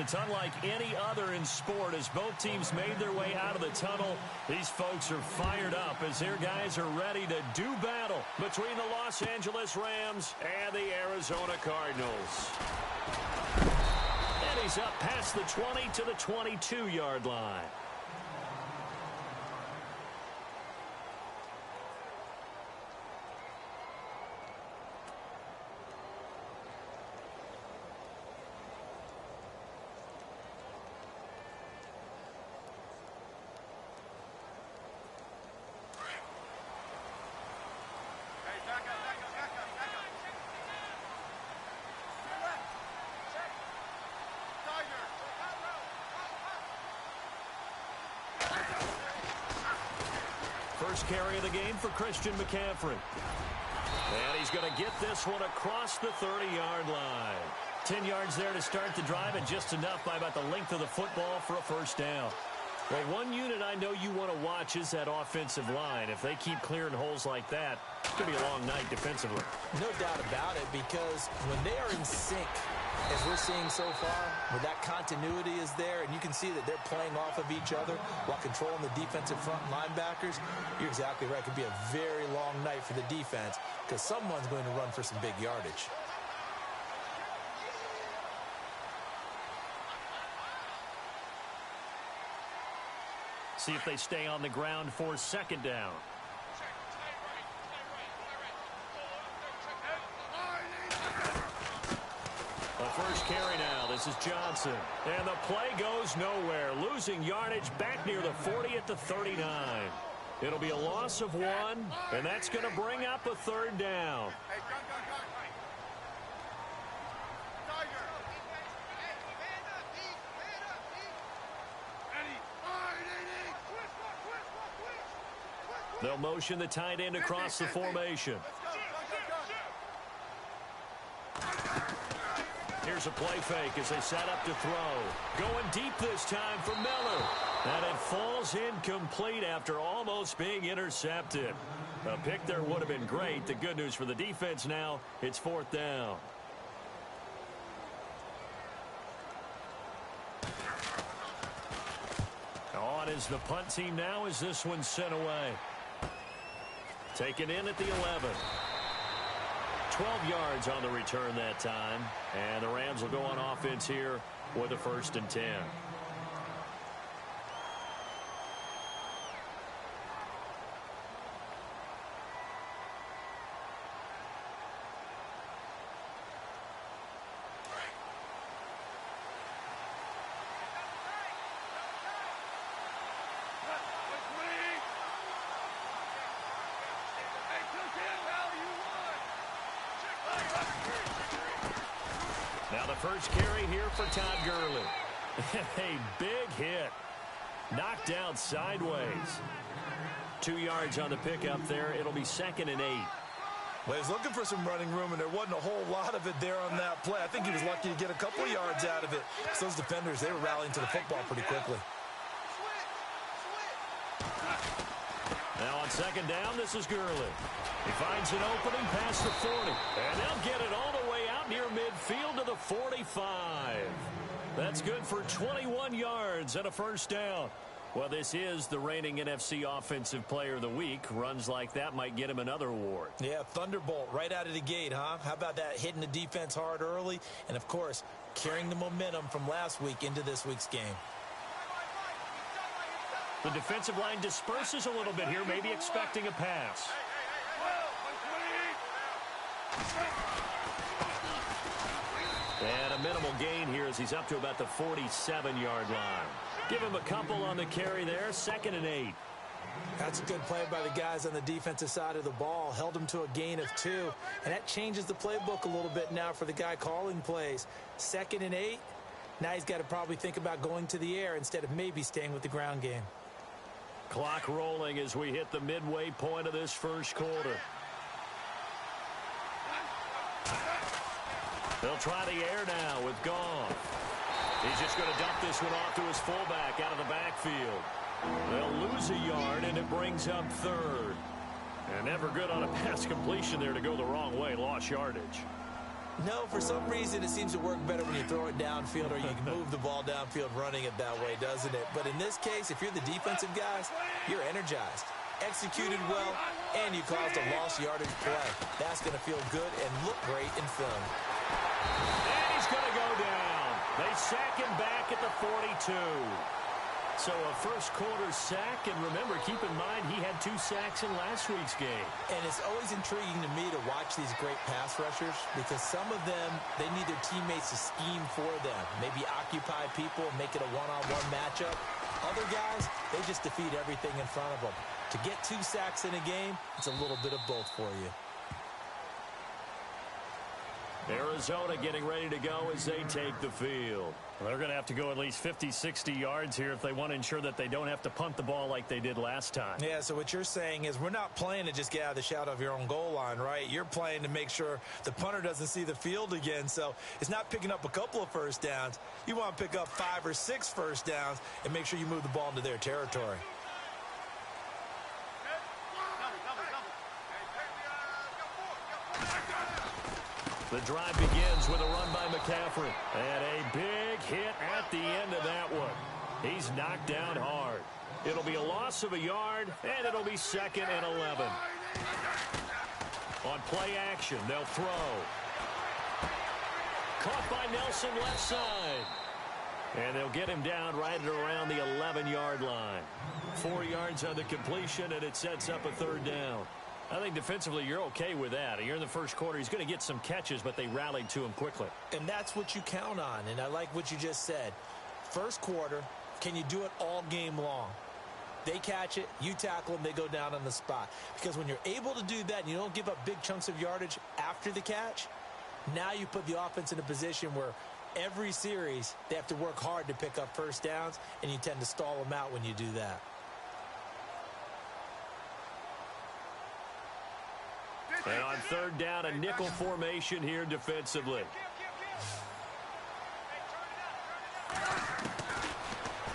It's unlike any other in sport as both teams made their way out of the tunnel. These folks are fired up as their guys are ready to do battle between the Los Angeles Rams and the Arizona Cardinals. And he's up past the 20 to the 22-yard line. First carry of the game for Christian McCaffrey. And he's going to get this one across the 30-yard line. 10 yards there to start the drive, and just enough by about the length of the football for a first down. Well, one unit I know you want to watch is that offensive line. If they keep clearing holes like that, it's going to be a long night defensively. No doubt about it, because when they are in sync, as we're seeing so far, where that continuity is there, and you can see that they're playing off of each other while controlling the defensive front linebackers, you're exactly right. It could be a very long night for the defense because someone's going to run for some big yardage. See if they stay on the ground for second down. First carry now. This is Johnson. And the play goes nowhere. Losing yardage back near the 40 at the 39. It'll be a loss of 1, and that's going to bring up a third down. They'll motion the tight end across the formation. Here's a play fake as they set up to throw. Going deep this time for Miller. And it falls incomplete after almost being intercepted. A pick there would have been great. The good news for the defense now, it's fourth down. On is the punt team now as this one's sent away. Taken in at the 11. 12 yards on the return that time. And the Rams will go on offense here with a 1st and 10. Now the first carry here for Todd Gurley. A big hit. Knocked down sideways. 2 yards on the pickup there. It'll be 2nd and 8. Well, he's looking for some running room, and there wasn't a whole lot of it there on that play. I think he was lucky to get a couple yards out of it. So those defenders, they were rallying to the football pretty quickly. Now on 2nd down, this is Gurley. He finds an opening past the 40. And they'll get it all the way out near midfield to the 45. That's good for 21 yards and a first down. Well, this is the reigning NFC Offensive Player of the Week. Runs like that might get him another award. Yeah, thunderbolt right out of the gate, huh? How about that, hitting the defense hard early? And, of course, carrying the momentum from last week into this week's game. The defensive line disperses a little bit here, maybe expecting a pass. And a minimal gain here as he's up to about the 47-yard line. Give him a couple on the carry there, 2nd and 8. That's a good play by the guys on the defensive side of the ball. Held him to a gain of 2. And that changes the playbook a little bit now for the guy calling plays. 2nd and 8. Now he's got to probably think about going to the air instead of maybe staying with the ground game. Clock rolling as we hit the midway point of this first quarter. They'll try the air now with Goff. He's just going to dump this one off to his fullback out of the backfield. They'll lose a yard, and it brings up 3rd. And never good on a pass completion there to go the wrong way. Lost yardage. No, for some reason it seems to work better when you throw it downfield or you can move the ball downfield running it that way, doesn't it? But in this case, if you're the defensive guys, you're energized, executed well, and you caused a lost yardage play. That's going to feel good and look great in film. And he's going to go down. They sack him back at the 42. So a first quarter sack, and remember, keep in mind he had 2 sacks in last week's game. And it's always intriguing to me to watch these great pass rushers because some of them, they need their teammates to scheme for them, maybe occupy people and make it a one-on-one matchup. Other guys, they just defeat everything in front of them. To get 2 sacks in a game, it's a little bit of both for you. Arizona getting ready to go as they take the field. Well, they're going to have to go at least 50, 60 yards here if they want to ensure that they don't have to punt the ball like they did last time. Yeah, so what you're saying is we're not playing to just get out of the shadow of your own goal line, right? You're playing to make sure the punter doesn't see the field again. So it's not picking up a couple of first downs. You want to pick up 5 or 6 first downs and make sure you move the ball into their territory. The drive begins with a run by McCaffrey. And a big hit at the end of that one. He's knocked down hard. It'll be a loss of a yard, and it'll be 2nd and 11. On play action, they'll throw. Caught by Nelson left side. And they'll get him down right at around the 11-yard line. 4 yards on the completion, and it sets up a 3rd down. I think defensively you're okay with that. You're in the first quarter. He's going to get some catches, but they rallied to him quickly. And that's what you count on, and I like what you just said. First quarter, can you do it all game long? They catch it, you tackle them, they go down on the spot. Because when you're able to do that and you don't give up big chunks of yardage after the catch, now you put the offense in a position where every series they have to work hard to pick up first downs, and you tend to stall them out when you do that. And on 3rd down, a nickel formation here defensively.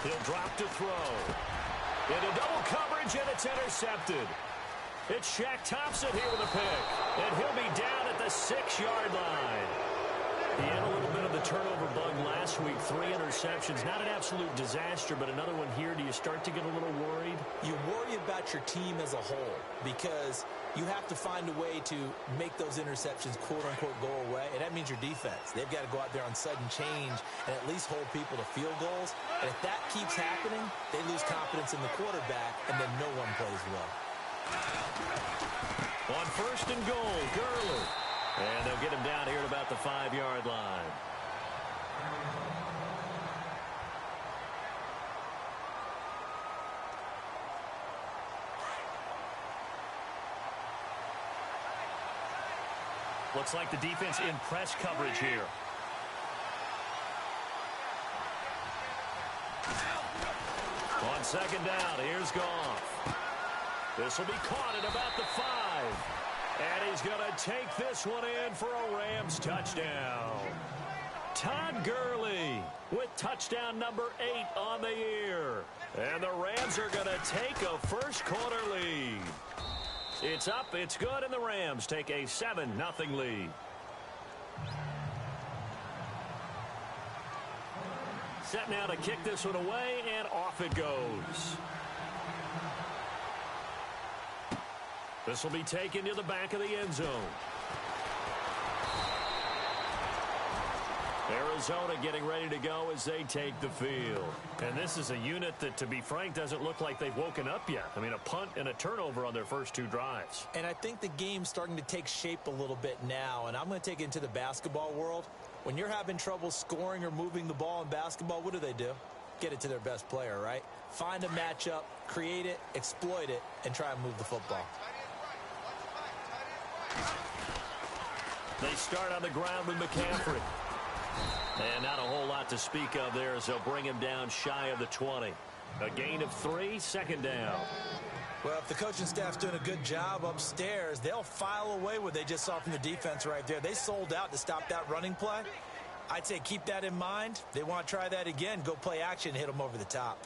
He'll drop to throw. Into double coverage, and it's intercepted. It's Shaq Thompson here with a pick. And he'll be down at the 6-yard line. He had a little bit of the turnover bug last week. 3 interceptions. Not an absolute disaster, but another one here. Do you start to get a little worried? You worry about your team as a whole because you have to find a way to make those interceptions, quote-unquote, go away. And that means your defense. They've got to go out there on sudden change and at least hold people to field goals. And if that keeps happening, they lose confidence in the quarterback, and then no one plays well. On 1st and goal, Gurley. And they'll get him down here at about the 5-yard line. Looks like the defense in press coverage here. On 2nd down, here's Goff. This will be caught at about the 5. And he's going to take this one in for a Rams touchdown. Todd Gurley with touchdown number 8 on the year. And the Rams are going to take a first quarter lead. It's up, it's good, and the Rams take a 7-0 lead. Set now to kick this one away, and off it goes. This will be taken to the back of the end zone. Arizona getting ready to go as they take the field. And this is a unit that, to be frank, doesn't look like they've woken up yet. I mean, a punt and a turnover on their first 2 drives. And I think the game's starting to take shape a little bit now, and I'm going to take it into the basketball world. When you're having trouble scoring or moving the ball in basketball, what do? Get it to their best player, right? Find a matchup, create it, exploit it, and try and move the football. They start on the ground with McCaffrey. And not a whole lot to speak of there as they'll bring him down shy of the 20. A gain of 3, 2nd down. Well, if the coaching staff's doing a good job upstairs, they'll file away what they just saw from the defense right there. They sold out to stop that running play. I'd say keep that in mind. They want to try that again. Go play action, hit them over the top.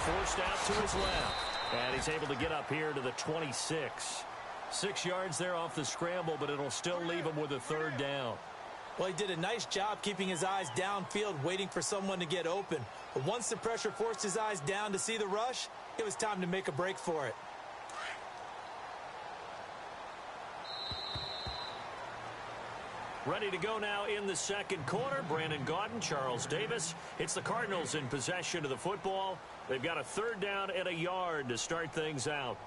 Forced out to his left. And he's able to get up here to the 26. 6 yards there off the scramble, but it'll still leave him with a third down. Well, he did a nice job keeping his eyes downfield, waiting for someone to get open. But once the pressure forced his eyes down to see the rush, it was time to make a break for it. Ready to go now in the second quarter. Brandon Gaudin, Charles Davis. It's the Cardinals in possession of the football. They've got a third down and a yard to start things out.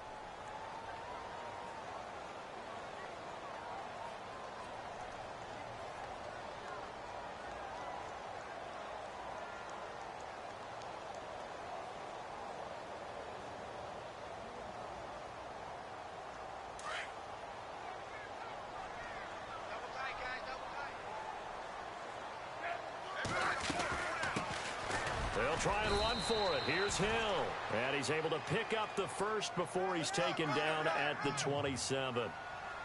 They'll try and run for it. Here's Hill. And he's able to pick up the first before he's taken down at the 27.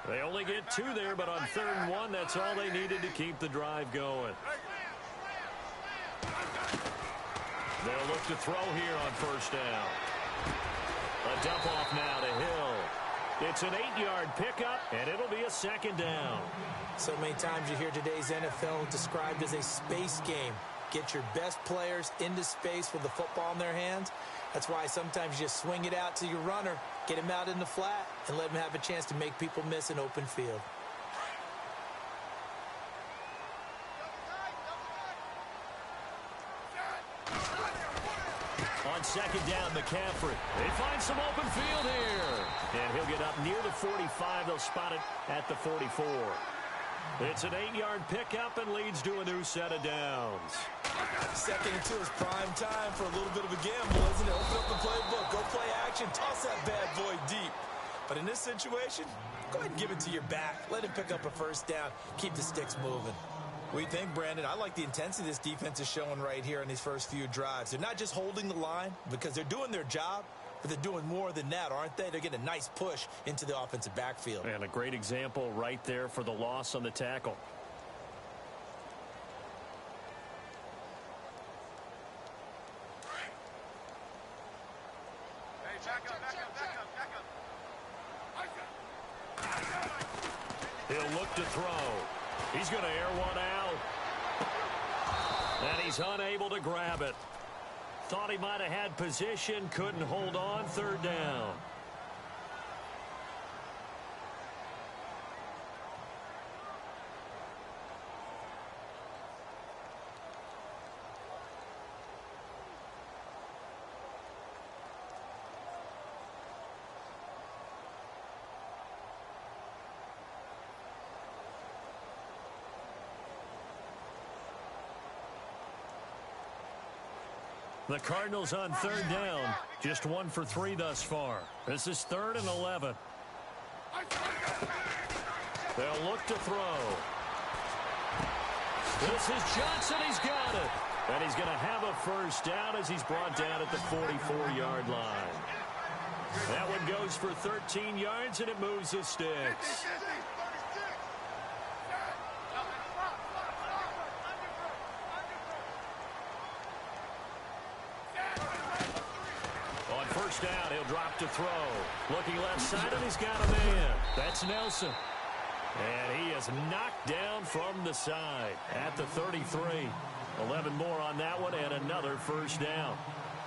They only get 2 there, but on 3rd and 1, that's all they needed to keep the drive going. They'll look to throw here on 1st down. A dump off now to Hill. It's an 8-yard pickup, and it'll be a 2nd down. So many times you hear today's NFL described as a space game. Get your best players into space with the football in their hands. That's why sometimes you just swing it out to your runner, get him out in the flat, and let him have a chance to make people miss an open field. On 2nd down, McCaffrey. They find some open field here. And he'll get up near the 45. They'll spot it at the 44. It's an 8-yard pickup and leads to a new set of downs. 2nd and 2 is prime time for a little bit of a gamble, isn't it? Open up the playbook, go play action, toss that bad boy deep. But in this situation, go ahead and give it to your back. Let him pick up a 1st down. Keep the sticks moving. What do you think, Brandon? I like the intensity this defense is showing right here in these first few drives. They're not just holding the line because they're doing their job, but they're doing more than that, aren't they? They're getting a nice push into the offensive backfield. And a great example right there for the loss on the tackle. He'll look to throw. He's going to air one out. And he's unable to grab it. Thought he might have had position, couldn't hold on. 3rd down. The Cardinals on 3rd down, just 1 for 3 thus far. This is 3rd and 11. They'll look to throw. This is Johnson. He's got it. And he's going to have a 1st down as he's brought down at the 44-yard line. That one goes for 13 yards, and it moves the sticks. Down, he'll drop to throw. Looking left side, and he's got a man. That's Nelson. And he is knocked down from the side at the 33. 11 more on that one, and another 1st down.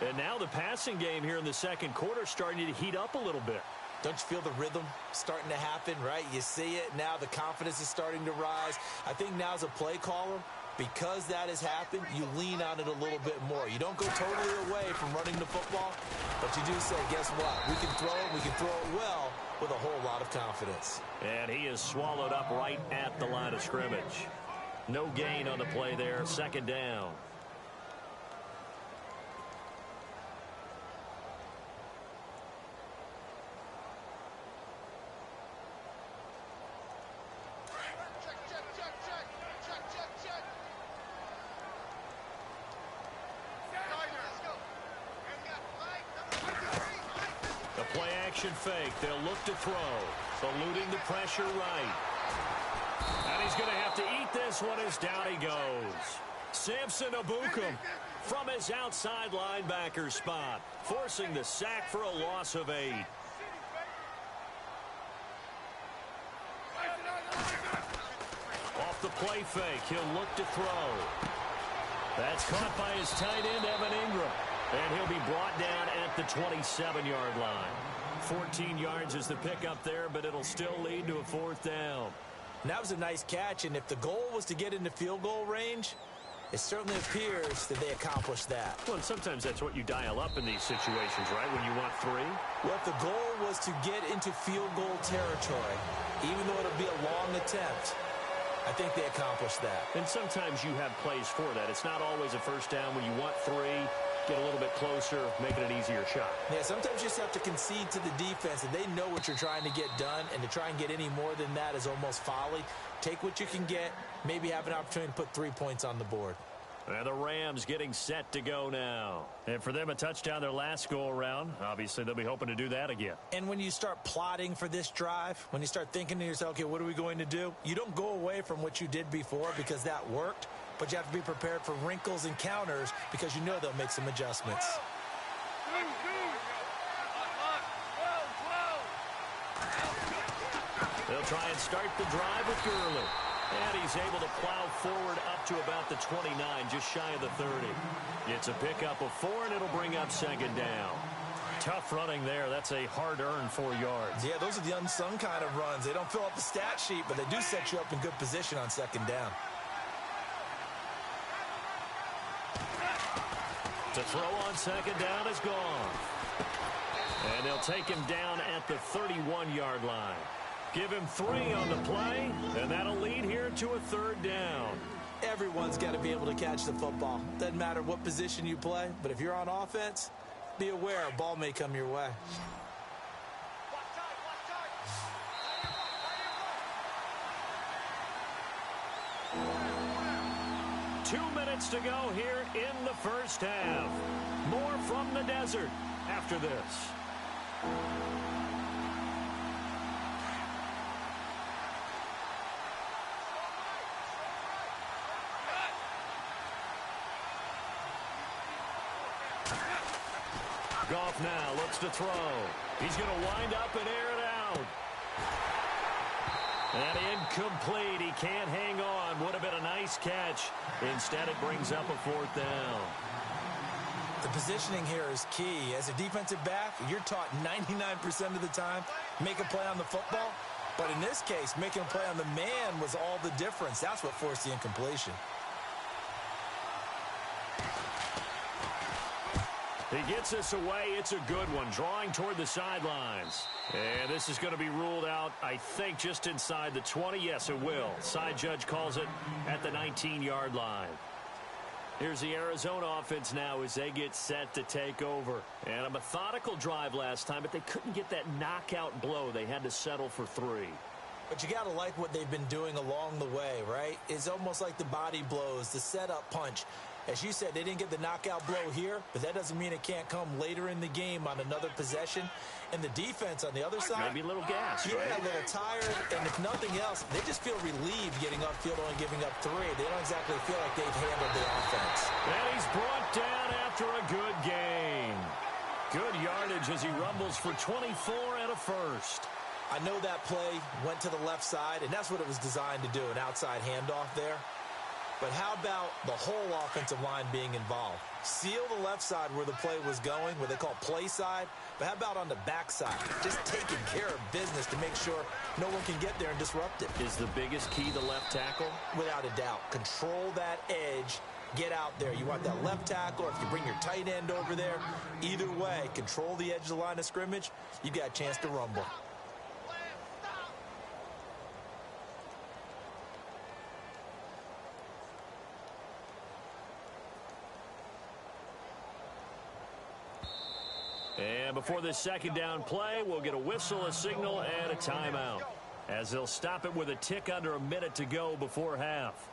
And now the passing game here in the second quarter starting to heat up a little bit. Don't you feel the rhythm starting to happen, right? You see it. Now the confidence is starting to rise. I think now as a play caller, because that has happened, you lean on it a little bit more. You don't go totally away from running the football, but you do say, guess what? We can throw it. We can throw it well with a whole lot of confidence. And he is swallowed up right at the line of scrimmage. No gain on the play there. 2nd down. Fake. They'll look to throw. Eluding the pressure right. And he's going to have to eat this one as down he goes. Samson Abukum from his outside linebacker spot, forcing the sack for a loss of 8. Off the play fake, he'll look to throw. That's caught by his tight end, Evan Ingram. And he'll be brought down at the 27-yard line. 14 yards is the pickup there, but it'll still lead to a 4th down. And that was a nice catch, and if the goal was to get into field goal range, it certainly appears that they accomplished that. Well, and sometimes that's what you dial up in these situations, right, when you want 3? Well, if the goal was to get into field goal territory, even though it'll be a long attempt, I think they accomplished that. And sometimes you have plays for that. It's not always a 1st down when you want 3. Get a little bit closer, make it an easier shot. Yeah, sometimes you just have to concede to the defense, and they know what you're trying to get done, and to try and get any more than that is almost folly. Take what you can get, maybe have an opportunity to put 3 points on the board. And the Rams getting set to go now. And for them, a touchdown their last go-around. Obviously, they'll be hoping to do that again. And when you start plotting for this drive, when you start thinking to yourself, okay, what are we going to do? You don't go away from what you did before because that worked. But you have to be prepared for wrinkles and counters because you know they'll make some adjustments. They'll try and start the drive with Gurley. And he's able to plow forward up to about the 29, just shy of the 30. It's a pickup of 4, and it'll bring up 2nd down. Tough running there. That's a hard-earned 4 yards. Yeah, those are the unsung kind of runs. They don't fill up the stat sheet, but they do set you up in good position on 2nd down. To throw on 2nd down is gone. And they'll take him down at the 31-yard line. Give him 3 on the play, and that'll lead here to a 3rd down. Everyone's got to be able to catch the football. Doesn't matter what position you play, but if you're on offense, be aware a ball may come your way. Two minutes to go here in the 1st half. More from the desert after this. Goff now looks to throw. He's going to wind up and air it out. And incomplete. He can't hang on. Would have been a nice catch. Instead, it brings up a 4th down. The positioning here is key. As a defensive back, you're taught 99% of the time, make a play on the football. But in this case, making a play on the man was all the difference. That's what forced the incompletion. He gets this away. It's a good one. Drawing toward the sidelines. And this is going to be ruled out, I think, just inside the 20. Yes, it will. Side judge calls it at the 19-yard line. Here's the Arizona offense now as they get set to take over. And a methodical drive last time, but they couldn't get that knockout blow. They had to settle for 3. But you got to like what they've been doing along the way, right? It's almost like the body blows, the setup punch. As you said, they didn't get the knockout blow here, but that doesn't mean it can't come later in the game on another possession. And the defense on the other side, maybe a little gas, yeah, right? A little tired. And if nothing else, they just feel relieved getting upfield and giving up 3. They don't exactly feel like they've handled the offense. And he's brought down after a good gain. Good yardage as he rumbles for 24 and a 1st. I know that play went to the left side, and that's what it was designed to do, an outside handoff there. But how about the whole offensive line being involved? Seal the left side where the play was going, what they call play side. But how about on the back side? Just taking care of business to make sure no one can get there and disrupt it. Is the biggest key the left tackle? Without a doubt. Control that edge. Get out there. You want that left tackle, or if you bring your tight end over there, either way, control the edge of the line of scrimmage, you got a chance to rumble. And before this 2nd down play, we'll get a whistle, a signal, and a timeout, as they'll stop it with a tick under a minute to go before half.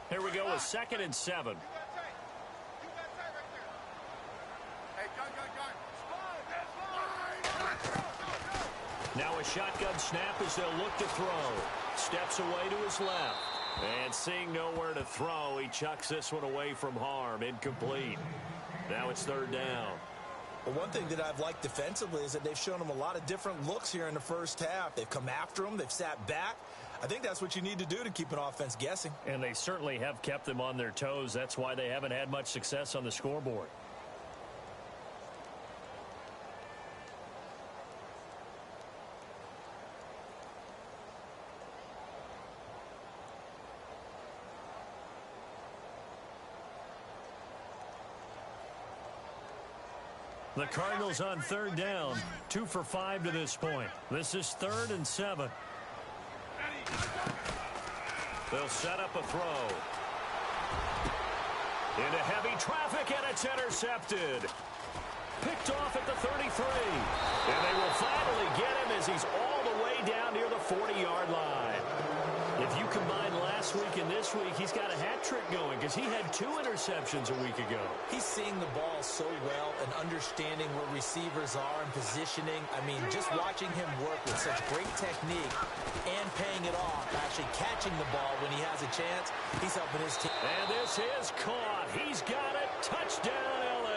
Here we go with 2nd and 7. Now a shotgun snap as they'll look to throw. Steps away to his left. And seeing nowhere to throw, he chucks this one away from harm. Incomplete. Now it's third down. Well, one thing that I've liked defensively is that they've shown him a lot of different looks here in the first half. They've come after him. They've sat back. I think that's what you need to do to keep an offense guessing. And they certainly have kept them on their toes. That's why they haven't had much success on the scoreboard. The Cardinals on third down, 2 for 5 to this point. This is 3rd and 7. They'll set up a throw. Into heavy traffic, and it's intercepted. Picked off at the 33. And they will finally get him as he's all the way down near the 40-yard line. If you combine last week and this week, he's got a hat trick going because he had 2 interceptions a week ago. He's seeing the ball so well and understanding where receivers are and positioning. I mean, just watching him work with such great technique and paying it off, actually catching the ball when he has a chance, he's helping his team. And this is caught. He's got it. Touchdown, L.A.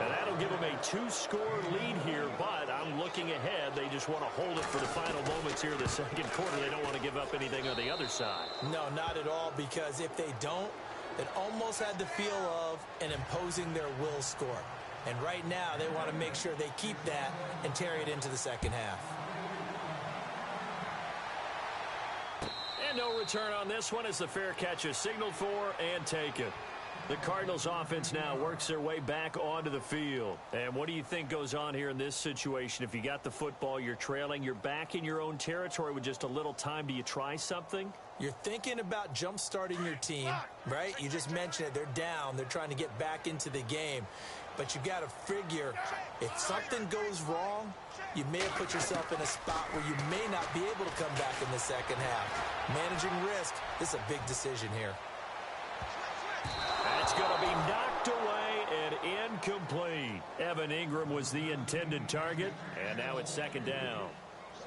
And that'll give him a 2-score lead here, but I'm looking ahead. They just want to hold it for the final moments here in the second quarter. They don't want to give up anything on the other side. No, not at all, because if they don't, it almost had the feel of an imposing their will score. And right now, they want to make sure they keep that and carry it into the second half. And no return on this one as the fair catch is signaled for and taken. The Cardinals offense now works their way back onto the field. And what do you think goes on here in this situation? If you got the football, you're trailing, you're back in your own territory with just a little time. Do you try something? You're thinking about jump-starting your team, right? You just mentioned it. They're down. They're trying to get back into the game. But you got to figure if something goes wrong, you may have put yourself in a spot where you may not be able to come back in the second half. Managing risk is a big decision here. That's going to be knocked away and incomplete. Evan Ingram was the intended target, and now it's second down.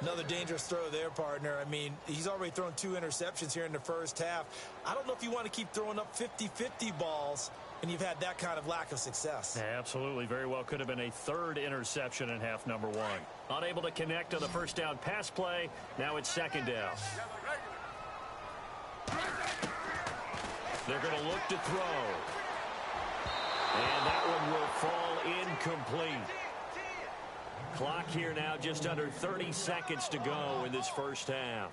Another dangerous throw there, partner. I mean, he's already thrown 2 interceptions here in the first half. I don't know if you want to keep throwing up 50-50 balls, and you've had that kind of lack of success. Absolutely. Very well could have been a 3rd interception in half number 1. Unable to connect on the first down pass play. Now it's second down. They're going to look to throw. And that one will fall incomplete. Clock here now just under 30 seconds to go in this first half.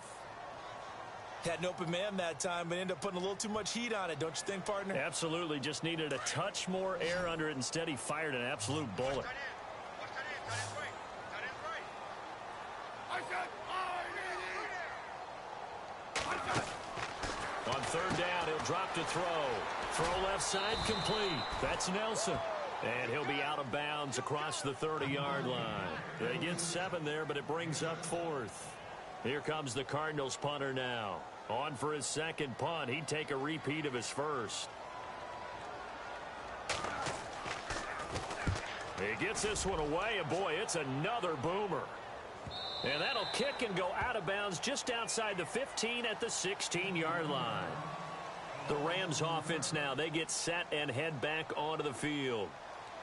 Had an open man that time, but ended up putting a little too much heat on it, don't you think, partner? Absolutely. Just needed a touch more air under it. Instead, he fired an absolute bullet. On third down, he'll drop to throw. Throw left side complete. That's Nelson. And he'll be out of bounds across the 30-yard line. They get 7 there, but it brings up 4th. Here comes the Cardinals punter now. On for his second punt. He'd take a repeat of his first. He gets this one away, and boy, it's another boomer. And that'll kick and go out of bounds just outside the 15 at the 16-yard line. The Rams offense now, they get set and head back onto the field.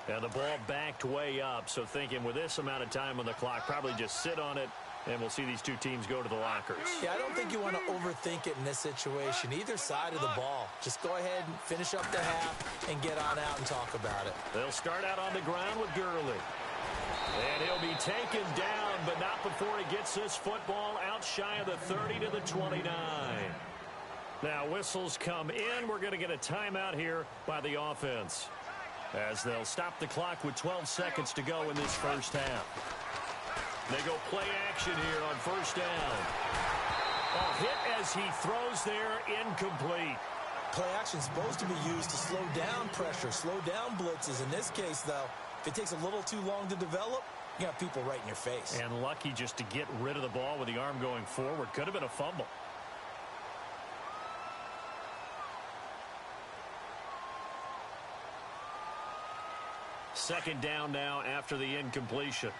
And the ball backed way up, so thinking with this amount of time on the clock, probably just sit on it, and we'll see these 2 teams go to the lockers. Yeah, I don't think you want to overthink it in this situation, either side of the ball. Just go ahead and finish up the half and get on out and talk about it. They'll start out on the ground with Gurley. And he'll be taken down, but not before he gets this football out shy of the 30 to the 29. Now whistles come in. We're going to get a timeout here by the offense, as they'll stop the clock with 12 seconds to go in this first half. They go play action here on first down. A hit as he throws there, incomplete. Play action is supposed to be used to slow down pressure, slow down blitzes. In this case, though, if it takes a little too long to develop, you got people right in your face. And lucky just to get rid of the ball with the arm going forward. Could have been a fumble. Second down now after the incompletion.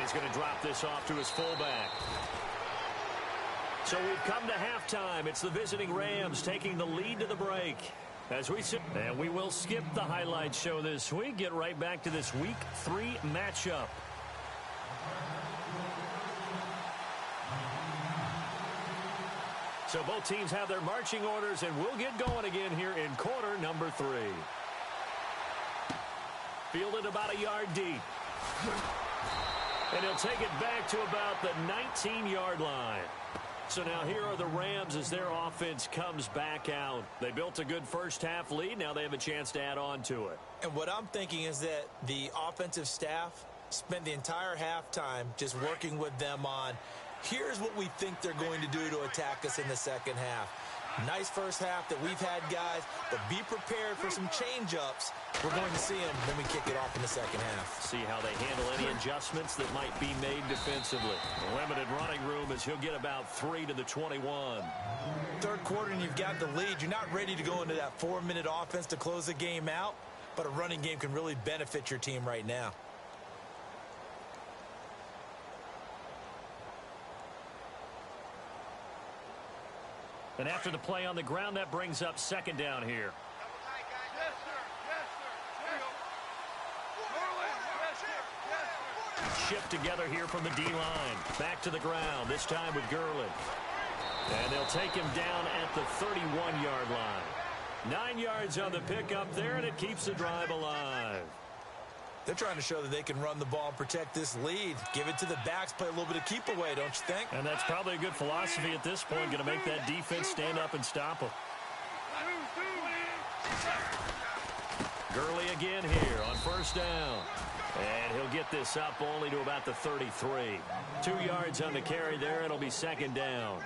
he's going to drop this off to his fullback. So we've come to halftime. It's the visiting Rams taking the lead to the break. As we sit, and we will skip the highlight show this week. Get right back to this Week 3 matchup. So both teams have their marching orders, and we'll get going again here in quarter number 3. Fielded about a yard deep. And he'll take it back to about the 19-yard line. So now here are the Rams as their offense comes back out. They built a good first-half lead. Now they have a chance to add on to it. And what I'm thinking is that the offensive staff spent the entire halftime just working with them on, here's what we think they're going to do to attack us in the second half. Nice first half that we've had, guys, but be prepared for some change-ups. We're going to see them when we kick it off in the second half. See how they handle any adjustments that might be made defensively. Limited running room as he'll get about 3 to the 21. Third quarter and you've got the lead. You're not ready to go into that 4-minute offense to close the game out, but a running game can really benefit your team right now. And after the play on the ground, that brings up second down here. Shift together here from the D-line. Back to the ground, this time with Gurley. And they'll take him down at the 31-yard line. 9 yards on the pickup there, and it keeps the drive alive. They're trying to show that they can run the ball and protect this lead. Give it to the backs, play a little bit of keep away, don't you think? And that's probably a good philosophy at this point, going to make that defense stand up and stop them. Gurley again here on first down. And he'll get this up only to about the 33. 2 yards on the carry there. It'll be second down.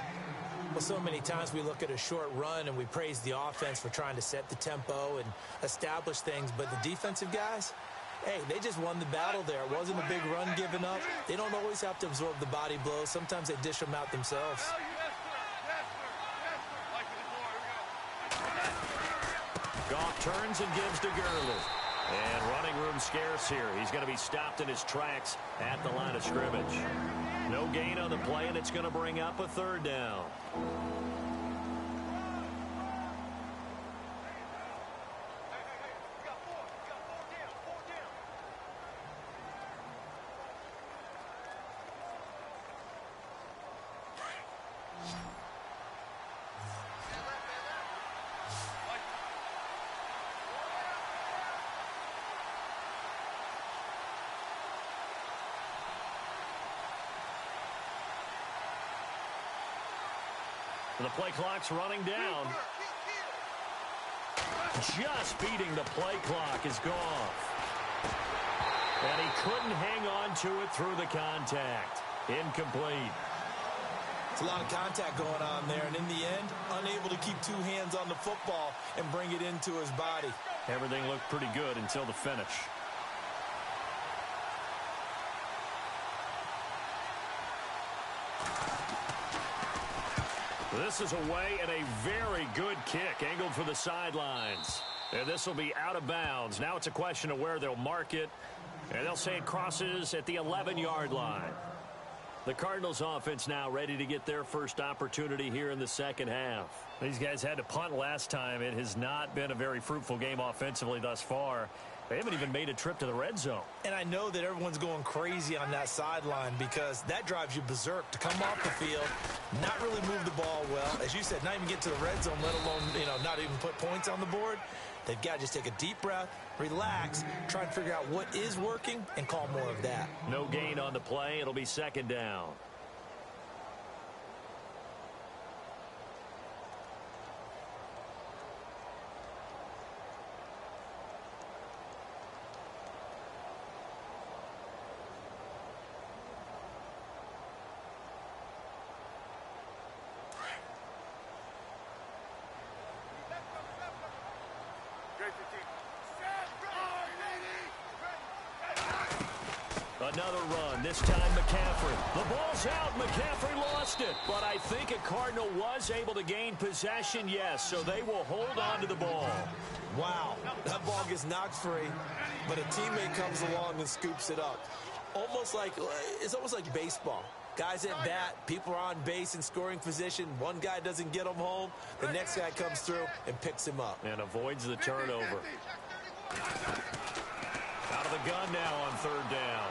Well, so many times we look at a short run and we praise the offense for trying to set the tempo and establish things. But the defensive guys, hey, they just won the battle there. It wasn't a big run given up. They don't always have to absorb the body blows. Sometimes they dish them out themselves. Goff turns and gives to Gurley. And running room scarce here. He's going to be stopped in his tracks at the line of scrimmage. No gain on the play, and it's going to bring up a third down. The play clock's running down. Just beating the play clock is Goff. And he couldn't hang on to it through the contact. Incomplete. It's a lot of contact going on there, and in the end, unable to keep two hands on the football and bring it into his body. Everything looked pretty good until the finish. This is away and a very good kick angled for the sidelines. And this will be out of bounds. Now it's a question of where they'll mark it. And they'll say it crosses at the 11-yard line. The Cardinals offense now ready to get their first opportunity here in the second half. These guys had to punt last time. It has not been a very fruitful game offensively thus far. They haven't even made a trip to the red zone. And I know that everyone's going crazy on that sideline because that drives you berserk to come off the field, not really move the ball well. As you said, not even get to the red zone, let alone, not even put points on the board. They've got to just take a deep breath, relax, try and figure out what is working, and call more of that. No gain on the play. It'll be second down. Another run, this time McCaffrey. The ball's out, McCaffrey lost it. But I think a Cardinal was able to gain possession, yes, so they will hold on to the ball. Wow, that ball gets knocked free, but a teammate comes along and scoops it up. Almost like it's almost like baseball. Guys at bat, people are on base in scoring position. One guy doesn't get him home. The next guy comes through and picks him up. And avoids the turnover. Out of the gun now on third down.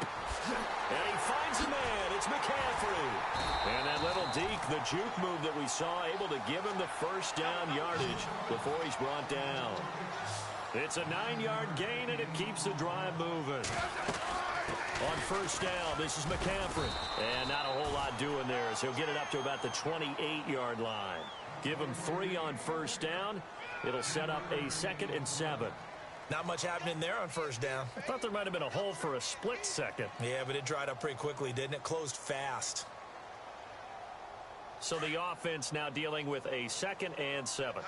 And he finds a man. It's McCaffrey. And that little deke, the juke move that we saw, able to give him the first down yardage before he's brought down. It's a 9-yard gain, and it keeps the drive moving. On first down, this is McCaffrey. And not a whole lot doing there as he'll get it up to about the 28-yard line. Give him 3 on first down. It'll set up a 2nd and 7. Not much happening there on first down. I thought there might have been a hole for a split second. Yeah, but it dried up pretty quickly, didn't it? Closed fast. So the offense now dealing with a 2nd and 7.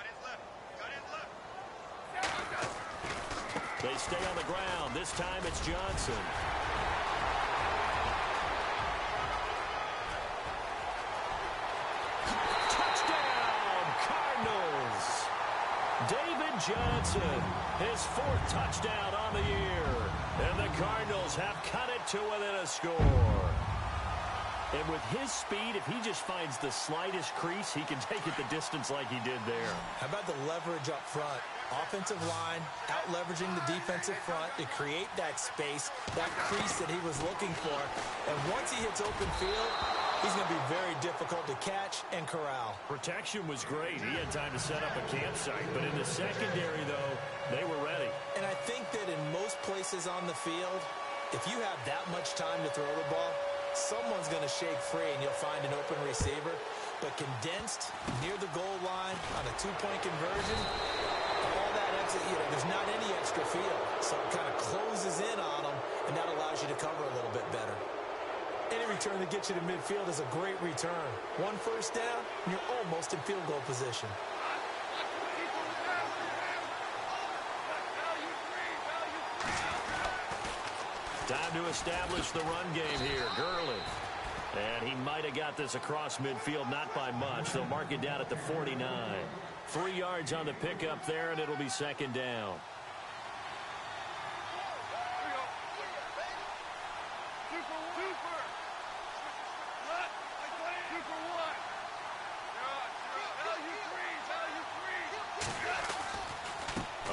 They stay on the ground. This time it's Johnson. Touchdown, Cardinals. David Johnson, his 4th touchdown on the year. And the Cardinals have cut it to within a score. And with his speed, if he just finds the slightest crease, he can take it the distance like he did there. How about the leverage up front? Offensive line out-leveraging the defensive front to create that space, that crease that he was looking for. And once he hits open field, he's going to be very difficult to catch and corral. Protection was great. He had time to set up a campsite. But in the secondary, though, they were ready. And I think that in most places on the field, if you have that much time to throw the ball, someone's going to shake free and you'll find an open receiver. But condensed near the goal line on a 2-point conversion, all that exit, there's not any extra field. So it kind of closes in on them, and that allows you to cover a little bit better. Any return that gets you to midfield is a great return. 1 first down, and you're almost in field goal position. Time to establish the run game here. Gurley. And he might have got this across midfield, not by much. They'll mark it down at the 49. 3 yards on the pickup there, and it'll be 2nd down.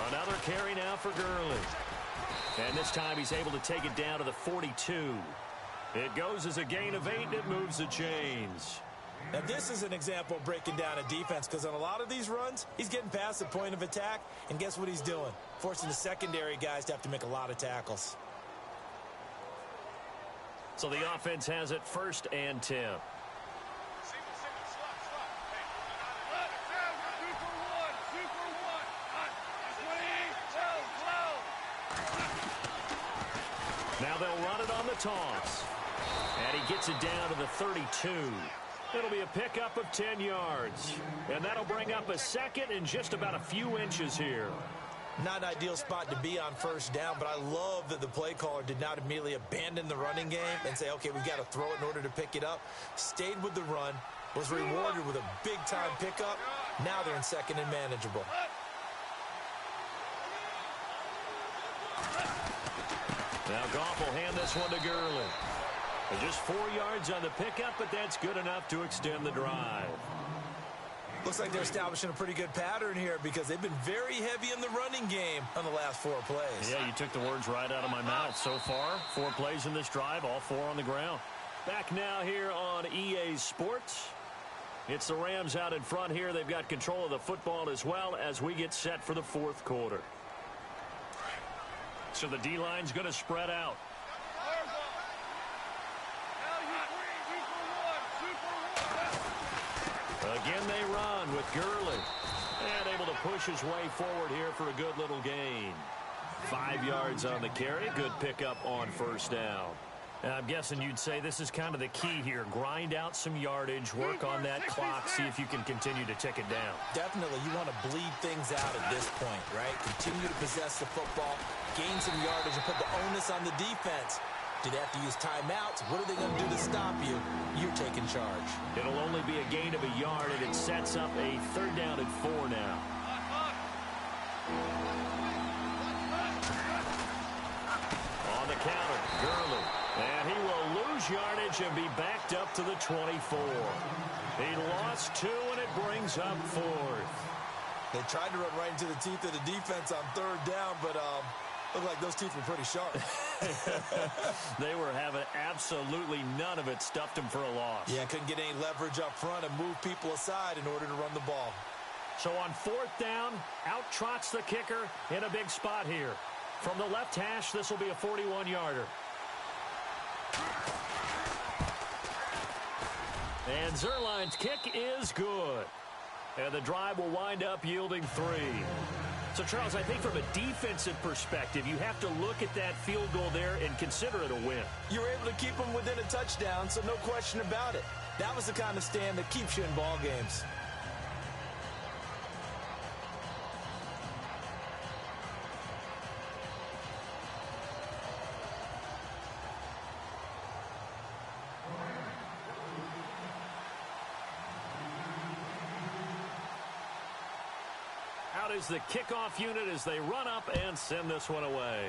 Another carry now for Gurley. And this time he's able to take it down to the 42. It goes as a gain of 8, and it moves the chains. Now, this is an example of breaking down a defense, because on a lot of these runs, he's getting past the point of attack, and guess what he's doing? Forcing the secondary guys to have to make a lot of tackles. So the offense has it 1st and 10. Now they'll run it on the toss. And he gets it down to the 32. It'll be a pickup of 10 yards. And that'll bring up a 2nd and just about a few inches here. Not an ideal spot to be on first down, but I love that the play caller did not immediately abandon the running game and say, okay, we've got to throw it in order to pick it up. Stayed with the run, was rewarded with a big-time pickup. Now they're in 2nd and manageable. Now Goff will hand this one to Gurley. Just 4 yards on the pickup, but that's good enough to extend the drive. Looks like they're establishing a pretty good pattern here, because they've been very heavy in the running game on the last 4 plays. Yeah, you took the words right out of my mouth. So far, 4 plays in this drive, all 4 on the ground. Back now here on EA Sports. It's the Rams out in front here. They've got control of the football as well as we get set for the 4th quarter. So the D-line's going to spread out. Again, they run with Gurley. And able to push his way forward here for a good little gain. 5 yards on the carry. Good pickup on first down. And I'm guessing you'd say this is kind of the key here. Grind out some yardage, work on that clock, see if you can continue to tick it down. Definitely. You want to bleed things out at this point, right? Continue to possess the football, gain some yardage, and put the onus on the defense. Do they have to use timeouts? What are they going to do to stop you? You're taking charge. It'll only be a gain of a yard, and it sets up a 3rd down and 4 now. On the counter, Gurley. And he yardage and be backed up to the 24. He lost 2, and it brings up 4th. They tried to run right into the teeth of the defense on 3rd down, but looked like those teeth were pretty sharp. They were having absolutely none of it. Stuffed him for a loss. Yeah, couldn't get any leverage up front and move people aside in order to run the ball. So on 4th down, out trots the kicker in a big spot here. From the left hash, this will be a 41-yarder. And Zerline's kick is good. And the drive will wind up yielding 3. So, Charles, I think from a defensive perspective, you have to look at that field goal there and consider it a win. You were able to keep them within a touchdown, so no question about it. That was the kind of stand that keeps you in ball games. Out is the kickoff unit as they run up and send this one away.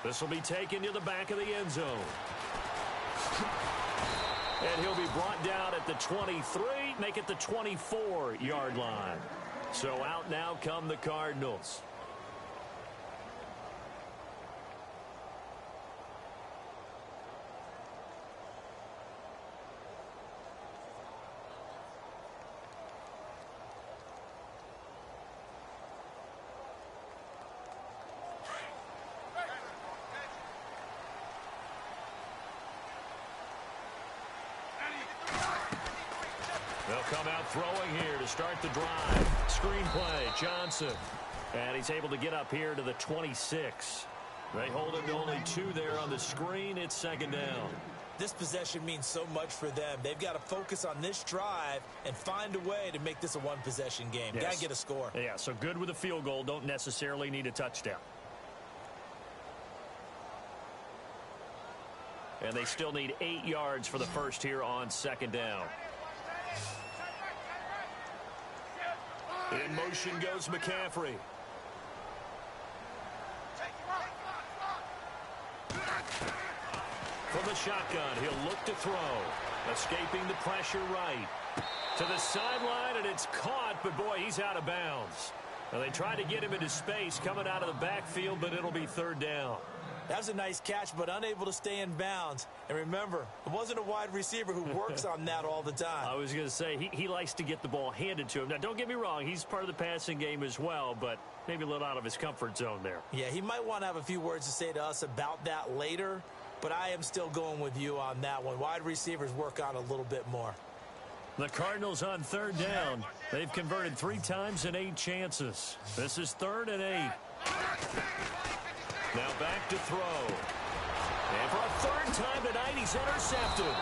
This will be taken to the back of the end zone. And he'll be brought down at the 23, make it the 24-yard line. So out now come the Cardinals. They'll come out throwing here to start the drive. Screen play, Johnson. And he's able to get up here to the 26. They hold him to only 2 there on the screen. It's 2nd down. This possession means so much for them. They've got to focus on this drive and find a way to make this a one-possession game. Yes. Got to get a score. Yeah, so good with a field goal. Don't necessarily need a touchdown. And they still need 8 yards for the first here on 2nd down. In motion goes McCaffrey. From the shotgun, he'll look to throw. Escaping the pressure right. To the sideline, and it's caught, but boy, he's out of bounds. Well, they tried to get him into space coming out of the backfield, but it'll be 3rd down. That was a nice catch, but unable to stay in bounds. And remember, it wasn't a wide receiver who works on that all the time. I was going to say, he likes to get the ball handed to him. Now, don't get me wrong, he's part of the passing game as well, but maybe a little out of his comfort zone there. Yeah, he might want to have a few words to say to us about that later, but I am still going with you on that one. Wide receivers work on a little bit more. The Cardinals on 3rd down. They've converted 3 times in 8 chances. This is 3rd and 8. Now back to throw. And for a 3rd time tonight, he's intercepted.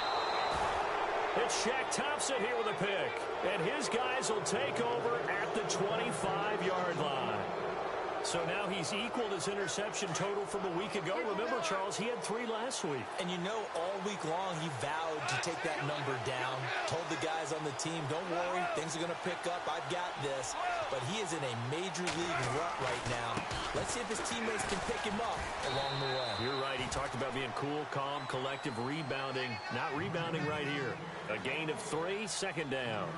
It's Shaq Thompson here with a pick. And his guys will take over at the 25-yard line. So now he's equaled his interception total from a week ago. Remember, Charles, he had 3 last week. And you know, all week long he vowed to take that number down. Told the guys on the team, don't worry, things are going to pick up. I've got this. But he is in a major league rut right now. Let's see if his teammates can pick him up along the way. You're right. He talked about being cool, calm, collective, rebounding. Not rebounding right here. A gain of 3, 2nd down.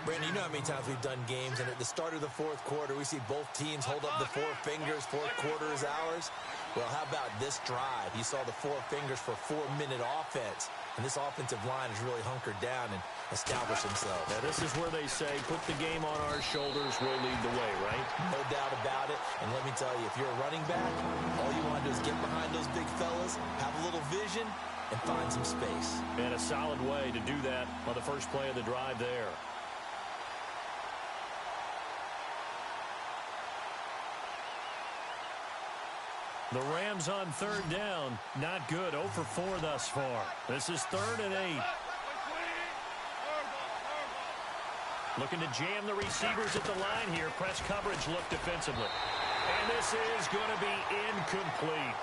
Brandon, you know how many times we've done games, and at the start of the 4th quarter, we see both teams hold up the 4 fingers, 4th quarter is ours. Well, how about this drive? You saw the 4 fingers for 4-minute offense, and this offensive line has really hunkered down and established themselves. Now, this is where they say, put the game on our shoulders, we'll lead the way, right? No doubt about it, and let me tell you, if you're a running back, all you want to do is get behind those big fellas, have a little vision, and find some space. And a solid way to do that on the first play of the drive there. The Rams on 3rd down. Not good. 0 for 4 thus far. This is 3rd and 8. Looking to jam the receivers at the line here. Press coverage look defensively. And this is going to be incomplete.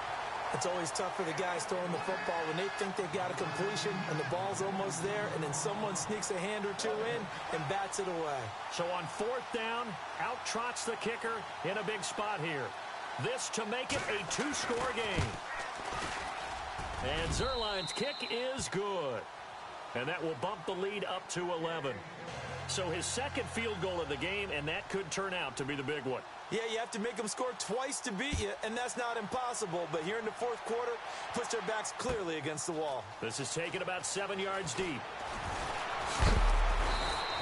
It's always tough for the guys throwing the football when they think they've got a completion and the ball's almost there, and then someone sneaks a hand or 2 in and bats it away. So on 4th down, out trots the kicker in a big spot here. This to make it a 2-score game. And Zerline's kick is good. And that will bump the lead up to 11. So his second field goal of the game, and that could turn out to be the big one. Yeah, you have to make them score twice to beat you, and that's not impossible. But here in the fourth quarter, puts their backs clearly against the wall. This is taken about 7 yards deep.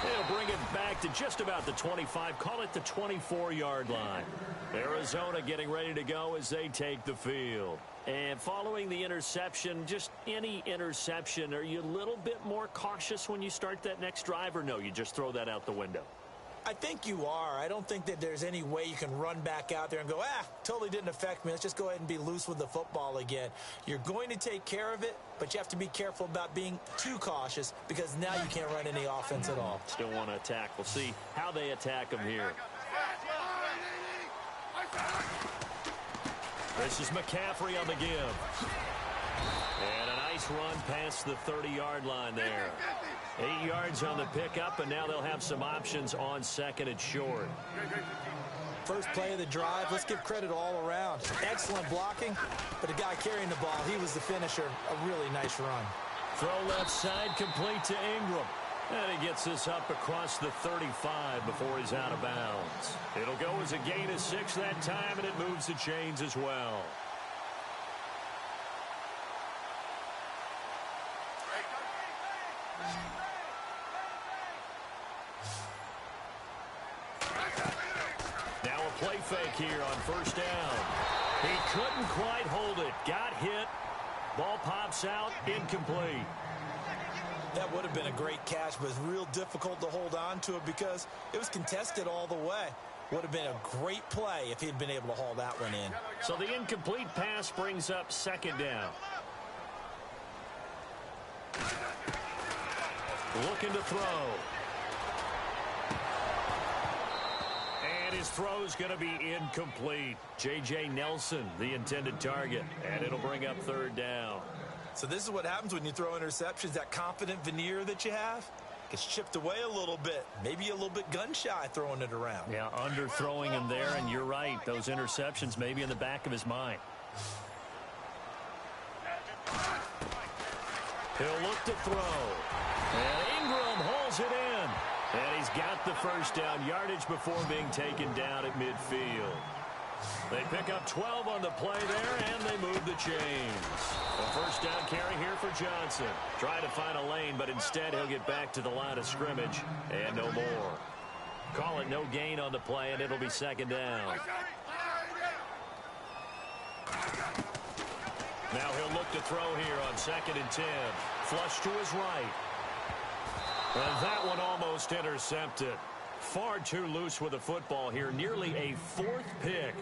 They'll bring it back to just about the 25, call it the 24-yard line. Arizona getting ready to go as they take the field. And following the interception, just any interception, are you a little bit more cautious when you start that next drive, or no, you just throw that out the window? I think you are. I don't think that there's any way you can run back out there and go, totally didn't affect me. Let's just go ahead and be loose with the football again. You're going to take care of it, but you have to be careful about being too cautious because now you can't run any offense at all. Still want to attack. We'll see how they attack them here. This is McCaffrey on the give. And a nice run past the 30-yard line there. 8 yards on the pickup, and now they'll have some options on second and short. First play of the drive, let's give credit all around. Excellent blocking, but the guy carrying the ball, he was the finisher. A really nice run. Throw left side, complete to Ingram. And he gets this up across the 35 before he's out of bounds. It'll go as a gain of 6 that time, and it moves the chains as well. Now a play fake here on first down. He couldn't quite hold it. Got hit. Ball pops out, incomplete. That would have been a great catch, but it's real difficult to hold on to it because it was contested all the way. Would have been a great play if he'd been able to haul that one in. So the incomplete pass brings up second down. Looking to throw. And his throw's going to be incomplete. J.J. Nelson, the intended target. And it'll bring up third down. So this is what happens when you throw interceptions. That confident veneer that you have gets chipped away a little bit. Maybe a little bit gun-shy throwing it around. Yeah, underthrowing him there, and you're right. Those interceptions may be in the back of his mind. He'll look to throw. And Ingram holds it in. And he's got the first down yardage before being taken down at midfield. They pick up 12 on the play there, and they move the chains. A first down carry here for Johnson. Trying to find a lane, but instead he'll get back to the line of scrimmage, and no more. Call it no gain on the play, and it'll be second down. Now he'll look to throw here on second and 10. Flush to his right. And that one almost intercepted. Far too loose with the football here. Nearly a fourth pick.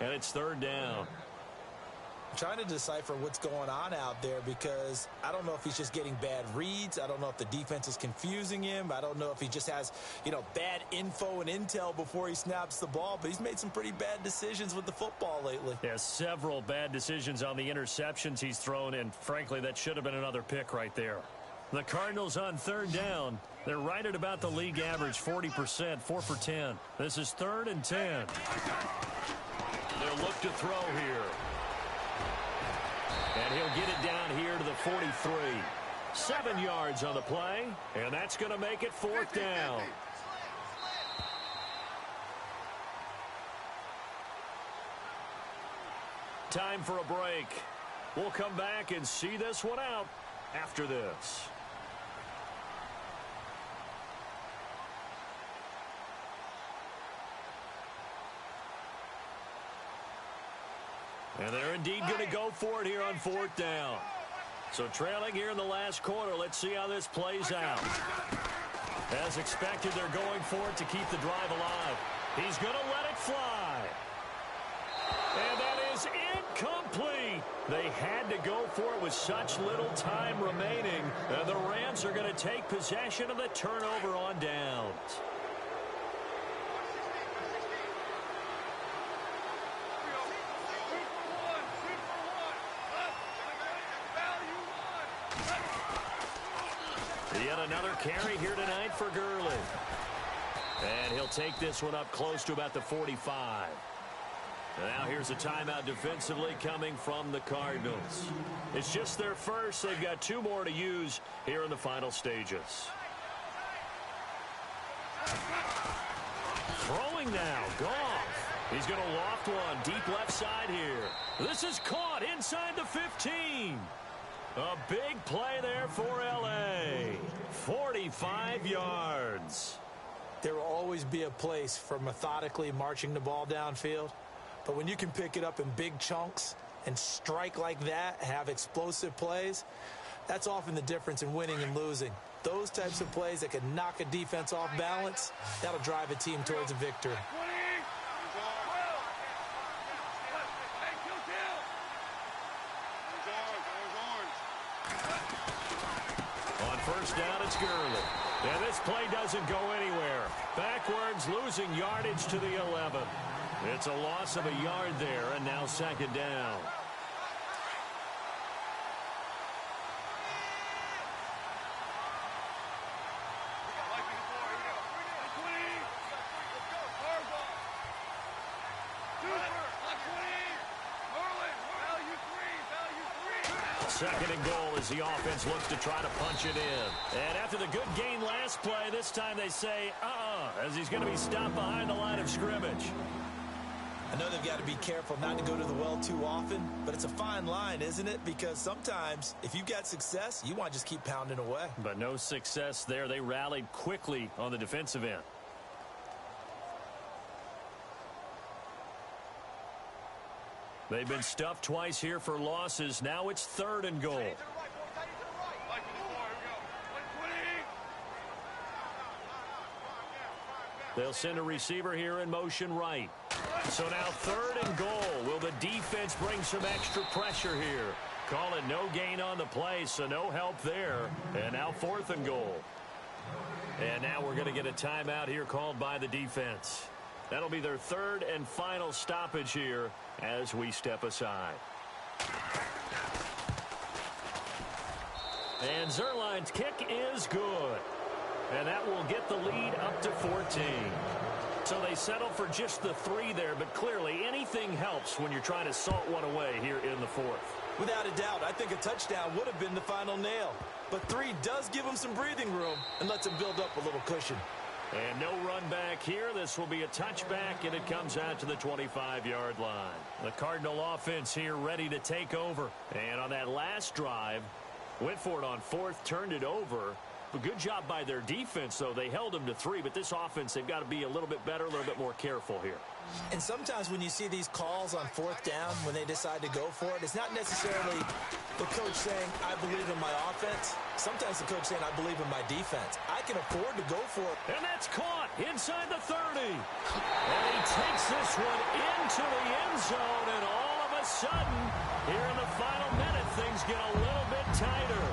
And it's third down. I'm trying to decipher what's going on out there because I don't know if he's just getting bad reads. I don't know if the defense is confusing him. I don't know if he just has, bad info and intel before he snaps the ball. But he's made some pretty bad decisions with the football lately. Yeah, several bad decisions on the interceptions he's thrown. And frankly, that should have been another pick right there. The Cardinals on third down. They're right at about the league average, 40%, 4 for 10. This is third and 10. They'll look to throw here. And he'll get it down here to the 43. 7 yards on the play, and that's going to make it fourth down. Time for a break. We'll come back and see this one out after this. And they're indeed going to go for it here on fourth down. So trailing here in the last quarter, let's see how this plays out. As expected, they're going for it to keep the drive alive. He's going to let it fly. And that is incomplete. They had to go for it with such little time remaining. And the Rams are going to take possession of the turnover on downs. Yet another carry here tonight for Gurley. And he'll take this one up close to about the 45. Now here's a timeout defensively coming from the Cardinals. It's just their first. They've got 2 more to use here in the final stages. Throwing now, Goff. He's going to loft one deep left side here. This is caught inside the 15. A big play there for L.A. 45 yards. There will always be a place for methodically marching the ball downfield. But when you can pick it up in big chunks and strike like that, have explosive plays, that's often the difference in winning and losing. Those types of plays that can knock a defense off balance, that'll drive a team towards a victory. On first down, it's Gurley. And this play doesn't go anywhere. Backwards, losing yardage to the 11. It's a loss of a yard there, and now second down. Second and goal as the offense looks to try to punch it in. And after the good gain last play, this time they say, as he's going to be stopped behind the line of scrimmage. I know they've got to be careful not to go to the well too often, but it's a fine line, isn't it? Because sometimes, if you've got success, you want to just keep pounding away. But no success there. They rallied quickly on the defensive end. They've been stuffed twice here for losses. Now it's third and goal. They'll send a receiver here in motion right. So now third and goal. Will the defense bring some extra pressure here? Call it no gain on the play, so no help there. And now fourth and goal. And now we're going to get a timeout here called by the defense. That'll be their third and final stoppage here as we step aside. And Zerline's kick is good. And that will get the lead up to 14. So they settle for just the 3 there, but clearly anything helps when you're trying to salt one away here in the fourth. Without a doubt, I think a touchdown would have been the final nail. But 3 does give them some breathing room and lets them build up a little cushion. And no run back here. This will be a touchback, and it comes out to the 25-yard line. The Cardinal offense here ready to take over. And on that last drive, went for it on fourth, turned it over. But good job by their defense, though. They held them to 3, but this offense, they've got to be a little bit better, a little bit more careful here. And sometimes when you see these calls on fourth down, when they decide to go for it, it's not necessarily the coach saying, I believe in my offense. Sometimes the coach saying, I believe in my defense. I can afford to go for it. And that's caught inside the 30. And he takes this one into the end zone, and all of a sudden, here in the final minute, things get a little bit tighter.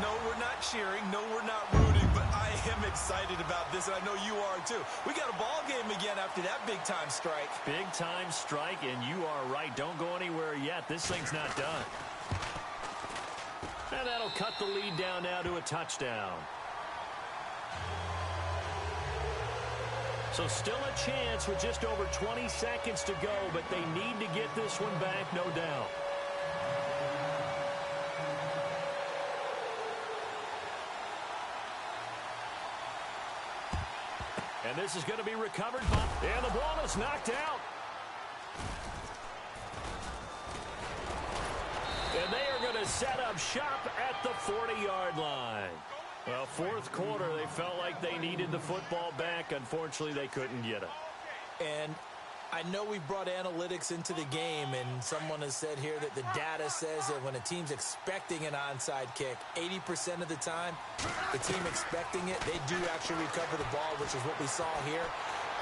No, we're not cheering. No, we're not rooting, but I am excited about this, and I know you are too. We got a ball game again after that big-time strike. Big-time strike, and you are right. Don't go anywhere yet. This thing's not done. And that'll cut the lead down now to a touchdown. So still a chance with just over 20 seconds to go, but they need to get this one back, no doubt. And this is going to be recovered by, and the ball is knocked out. And they are going to set up shop at the 40-yard line. Well, fourth quarter, they felt like they needed the football back. Unfortunately, they couldn't get it. And I know we brought analytics into the game, and someone has said here that the data says that when a team's expecting an onside kick, 80% of the time, the team expecting it, they do actually recover the ball, which is what we saw here.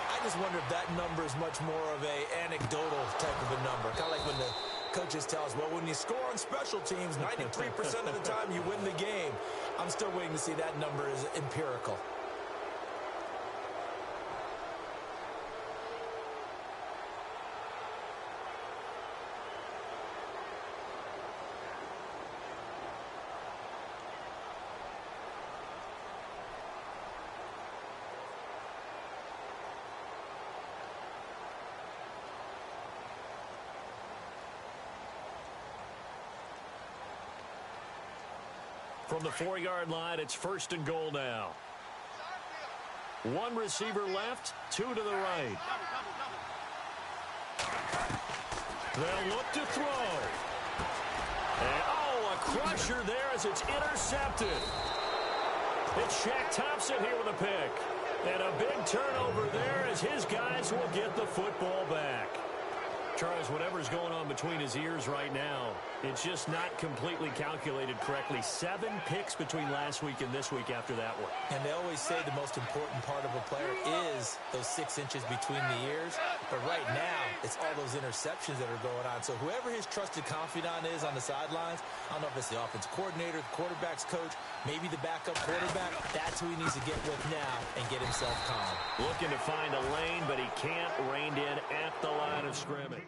I just wonder if that number is much more of a anecdotal type of a number. Kind of like when the coaches tell us, well, when you score on special teams, 93% of the time you win the game. I'm still waiting to see that number is empirical. From the 4-yard line, it's 1st and goal now. One receiver left, 2 to the right. They'll look to throw. And, a crusher there as it's intercepted. It's Shaq Thompson here with a pick. And a big turnover there as his guys will get the football back. Charles, whatever's going on between his ears right now, it's just not completely calculated correctly. 7 picks between last week and this week after that one. And they always say the most important part of a player is those 6 inches between the ears. But right now, it's all those interceptions that are going on. So whoever his trusted confidant is on the sidelines, I don't know if it's the offense coordinator, the quarterback's coach, maybe the backup quarterback, that's who he needs to get with now and get himself calm. Looking to find a lane, but he can't rein in at the line of scrimmage.